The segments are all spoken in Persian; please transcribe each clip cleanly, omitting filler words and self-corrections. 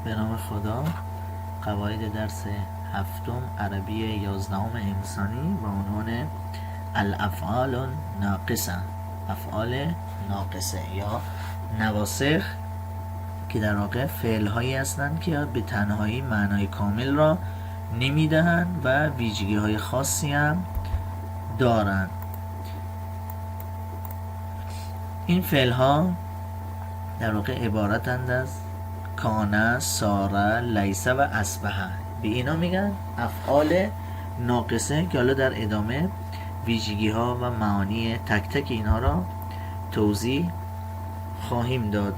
به نام خدا. قواعد درس هفتم عربی 11 انسانی با عنوان الافعال ناقصه، افعال ناقصه یا نواسخ، که در واقع فعل هایی هستند که به تنهایی معنای کامل را نمیدهند و ویژگی های خاصی هم دارند. این فعل ها در واقع عبارتند از کانه، ساره، لیسه و اصبحه. به اینا میگن افعال ناقصه که حالا در ادامه ویژگی ها و معانی تک تک اینها را توضیح خواهیم داد.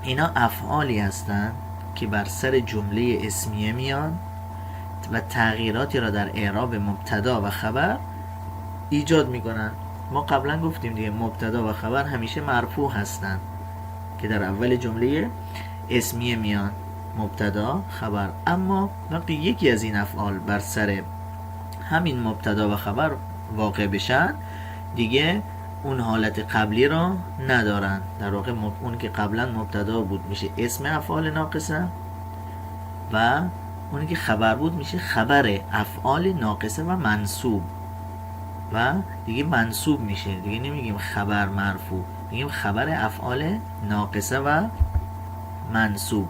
اینا افعالی هستند که بر سر جمله اسمیه میان و تغییراتی را در اعراب مبتدا و خبر ایجاد میکنن. ما قبلا گفتیم دیگه مبتدا و خبر همیشه مرفوع هستند که در اول جمله اسمیه میان، مبتدا خبر. اما وقتی یکی از این افعال بر سر همین مبتدا و خبر واقع بشن دیگه اون حالت قبلی را ندارن. در واقع اون که قبلا مبتدا بود میشه اسم افعال ناقصه و اونی که خبر بود میشه خبر افعال ناقصه و منصوب و دیگه منصوب میشه، دیگه نمیگیم خبر مرفوع، میگیم خبر افعال ناقصه و منصوب.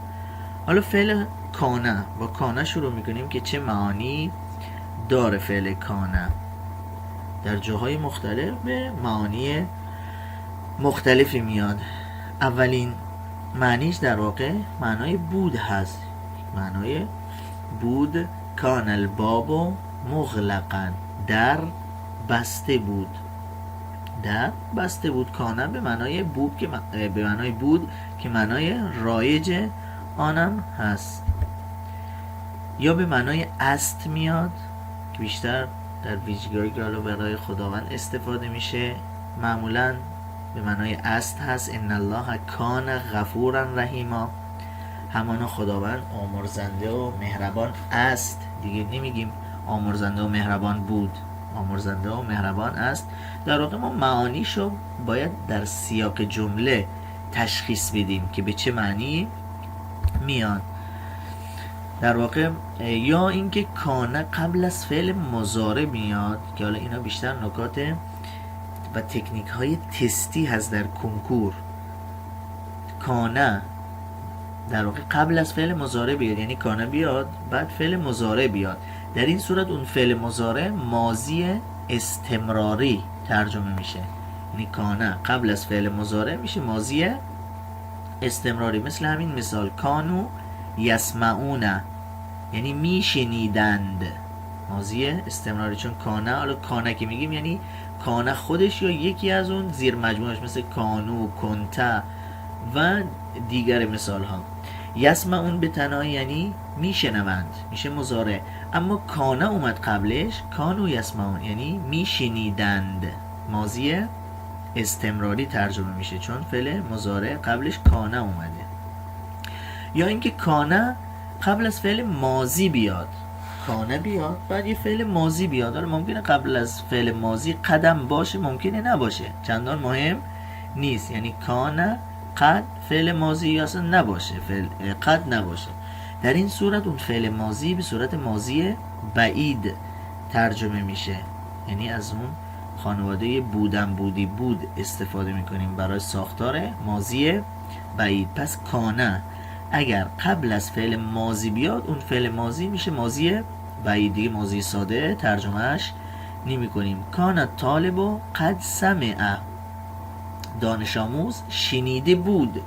حالا فعل کانه، با کانه شروع میکنیم که چه معانی داره. فعل کانه در جاهای مختلف به معانی مختلفی میاد. اولین معنیش در واقع معنای بود هست. معنای بود، کان الباب مغلقا، در بسته بود. در بسته بود. کانه به معنای بود که به معنای بود که معنای رایج آنم هست. یا به معنای است میاد که بیشتر در ویژگی‌هایی که حالا برای خداوند استفاده میشه معمولا به معنای است هست. ان الله کان غفورا رحیما، همانا خداوند آمرزنده و مهربان است. دیگه نمیگیم آمرزنده و مهربان بود، آمرزنده و مهربان است. در واقع ما معانیشو باید در سیاق جمله تشخیص بدیم که به چه معنی میاد. در واقع یا اینکه کانه قبل از فعل مضارع میاد که حالا اینا بیشتر نکات و تکنیک های تستی هست در کنکور. کانه در واقع قبل از فعل مضارع بیاد، یعنی کانه بیاد بعد فعل مضارع بیاد. در این صورت اون فعل مضارع ماضی استمراری ترجمه میشه، یعنی کانه قبل از فعل مضارع میشه ماضی استمراری. مثل همین مثال کانو یسمعون، یعنی میشنیدند، ماضی استمراری. چون کانه، حالا کانه که میگیم یعنی کانه خودش یا یکی از اون زیر مجموعش، مثل کانو، کنته و دیگر مثال ها. یسمعون به تنهایی یعنی میشنوند، میشه مضارع. اما کانه اومد قبلش، کانو یسمعون یعنی میشنیدند، ماضی استمراری ترجمه میشه چون فعل مضارع قبلش کانه اومده. یا اینکه کانه قبل از فعل ماضی بیاد، کانه بیاد بعد یه فعل ماضی بیاد. حالا ممکنه قبل از فعل ماضی قدم باشه، ممکنه نباشه، چندان مهم نیست. یعنی کانه قد فعل ماضی یا اصلا نباشه، فعل قد نباشه. در این صورت اون فعل ماضی به صورت ماضی بعید ترجمه میشه، یعنی از اون خانواده بودن، بودی، بود استفاده میکنیم برای ساختار ماضی بعید. پس کانه اگر قبل از فعل ماضی بیاد اون فعل ماضی میشه ماضی بعید، دیگه ماضی ساده ترجمهش نمی کنیم. کان طالب و قد سمع، دانش آموز شنیده بود.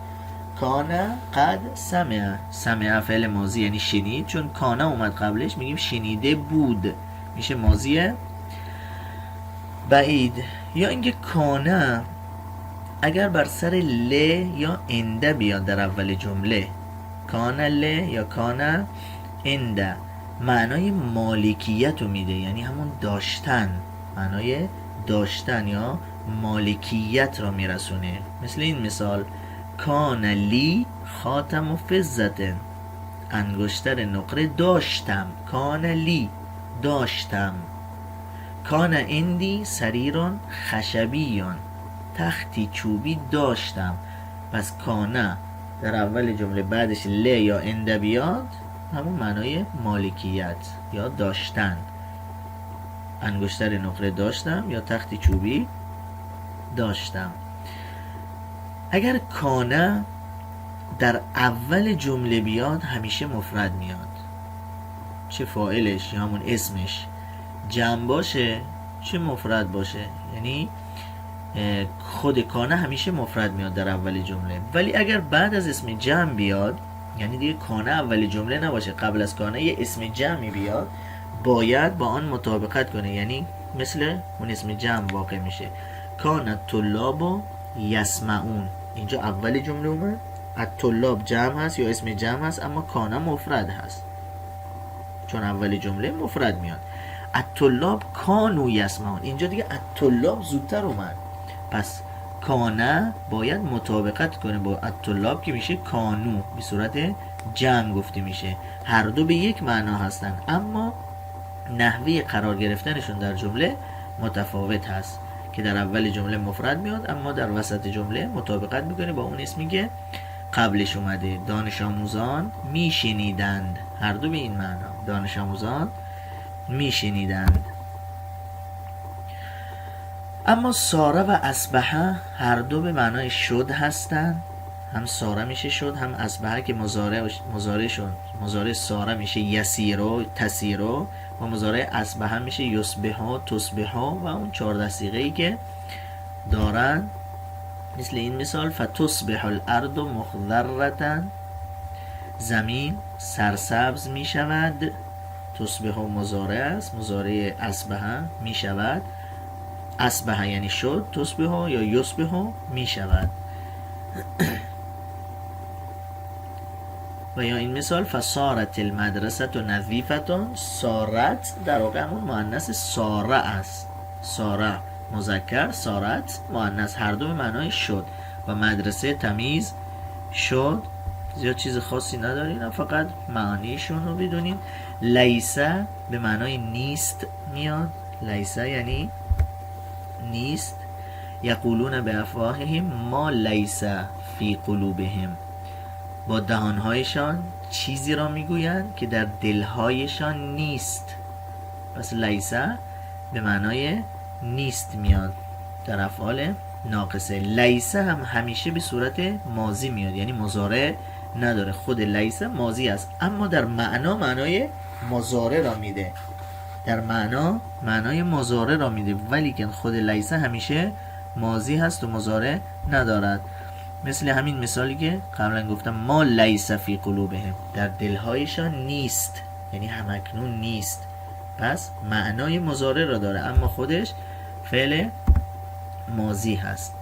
کان قد سمع، سمع فعل ماضی یعنی شنید، چون کانه اومد قبلش میگیم شنیده بود، میشه ماضی بعید. یا اینکه کانه اگر بر سر ل یا انده بیاد در اول جمله، کان ل یا کان انده، معنای مالکیت رو میده، یعنی همون داشتن، معنای داشتن یا مالکیت را میرسونه. مثل این مثال کان لی خاتم و فضت، انگشتر نقره داشتم، کان لی داشتم. کان اندی سریران خشبیان، تختی چوبی داشتم. پس کانه در اول جمله بعدش ل یا اند بیاد، همون معنای مالکیت یا داشتن. انگشتر نقره داشتم یا تختی چوبی داشتم. اگر کانه در اول جمله بیاد همیشه مفرد میاد، چه فاعلش یا همون اسمش جمع باشه چه مفرد باشه، یعنی خود کانه همیشه مفرد میاد در اول جمله. ولی اگر بعد از اسم جمع بیاد، یعنی دیگه کانه اول جمله نباشه، قبل از کانه یه اسم جمعی بیاد، باید با آن مطابقت کنه، یعنی مثل اون اسم جمع واقع میشه. کان الطلاب یسمعون، اینجا اول جمله اومد، الطلاب جمع هست یا اسم جمع هست، اما کانه مفرد هست چون اول جمله مفرد میاد. الطلاب کانوا یسمعون، اینجا دیگه الطلاب زودتر اومد، پس کانه باید مطابقت کنه با الطلاب که میشه کانو، به صورت جمع گفته میشه. هر دو به یک معنا هستن اما نحوه قرار گرفتنشون در جمله متفاوت هست که در اول جمله مفرد میاد اما در وسط جمله مطابقت میکنه با اون اسمی که قبلش اومده. دانش آموزان میشنیدند، هر دو به این معنا، دانش آموزان میشنیدند. اما ساره و اصبحه هر دو به معنای شد هستند، هم ساره میشه شد، هم اصبحه که مضارع شد. مضارع ساره میشه یسیرو تسیرو و مضارع اصبحه میشه یصبحو تصبحو و اون 14 صیغه‌ای که دارن، مثل این مثال فتصبح الارض مخضرة، زمین سرسبز میشود. تصبح مضارع است، مضارع اصبحه میشود، اصبحه یعنی شد، تصبح یا یصبح میشود. و یا این مثال فصارت المدرسة نظیفة، سارت در واقع همون مؤنث ساره است، ساره مذکر، سارت مؤنث، هر دو به معنای شد و مدرسه تمیز شد. زیاد چیز خاصی ندارین، فقط معانیشون رو بدونین. لیسه به معنای نیست میاد، لیسه یعنی نیست. یقولون به افواههم ما لیس فی قلوبهم، با دهانهایشان چیزی را میگویند که در دلهایشان نیست. پس لیسه به معنای نیست میاد در افعال ناقصه. لیسه هم همیشه به صورت ماضی میاد، یعنی مضارع نداره، خود لیسه ماضی است اما در معنا معنای مضارع را میده، در معنا معنای مضارع را میده، ولی که خود لیسه همیشه ماضی هست و مضارع ندارد. مثل همین مثالی که قبلا گفتم ما لیس فی قلوبهم، در دلهایشان نیست یعنی همکنون نیست، پس معنای مضارع را داره اما خودش فعل ماضی هست.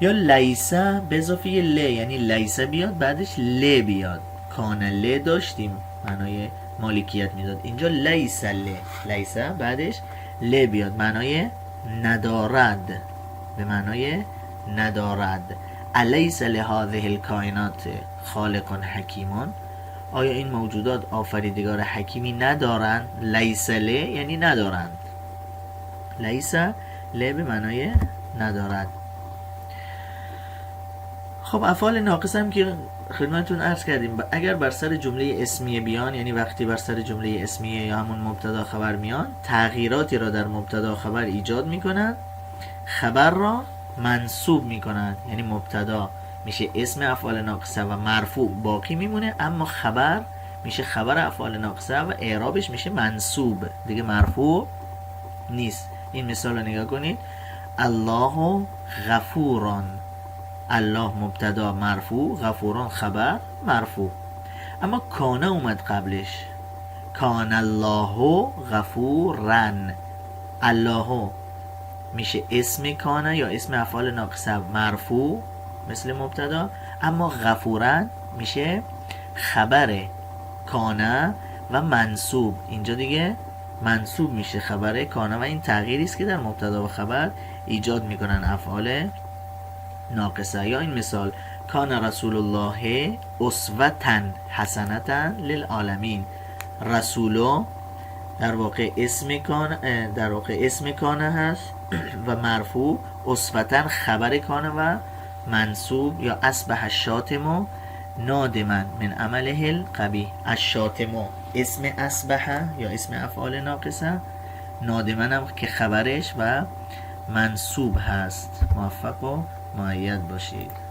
یا لیسه به اضافه ل، یعنی لیسه بیاد بعدش ل بیاد، کان ل داشتیم معنای مالکیت میداد، اینجا لیسه ل، لیسه بعدش ل بیاد معنای ندارد، به معنای ندارد. الیس لهذه الکائنات خالق حکیمون، آیا این موجودات آفریدگار حکیمی ندارند؟ لیس ل یعنی ندارند، لیس ل به معنای ندارد. خب افعال ناقص هم که خدمتتون عرض کردیم، اگر بر سر جمله اسمیه بیان، یعنی وقتی بر سر جمله اسمیه یا همون مبتدا خبر میان، تغییراتی را در مبتدا خبر ایجاد میکنند، خبر را منصوب میکنند، یعنی مبتدا میشه اسم افعال ناقصه و مرفوع باقی میمونه، اما خبر میشه خبر افعال ناقصه و اعرابش میشه منصوب، دیگه مرفوع نیست. این مثال رو نگاه کنید، الله غفوران، الله مبتدا مرفوع، غفوران خبر مرفوع، اما کانه اومد قبلش، کان الله غفورن، الله میشه اسم کانه یا اسم افعال ناقصه مرفوع مثل مبتدا، اما غفورن میشه خبر کانه و منصوب، اینجا دیگه منصوب میشه خبر کانه و این تغییری است که در مبتدا و خبر ایجاد میکنن افعال ناقصه. یا این مثال کان رسول الله اسوة حسنة للعالمین، رسولو در واقع اسم کانه هست و مرفوع، اسوة خبر کانه و منصوب، یا اصبح الشاتم نادما من عمله القبیح. الشاتمو اسم اصبح یا اسم افعال ناقصه، نادما هم که خبرش و منصوب هست. موفق و مؤید باشید.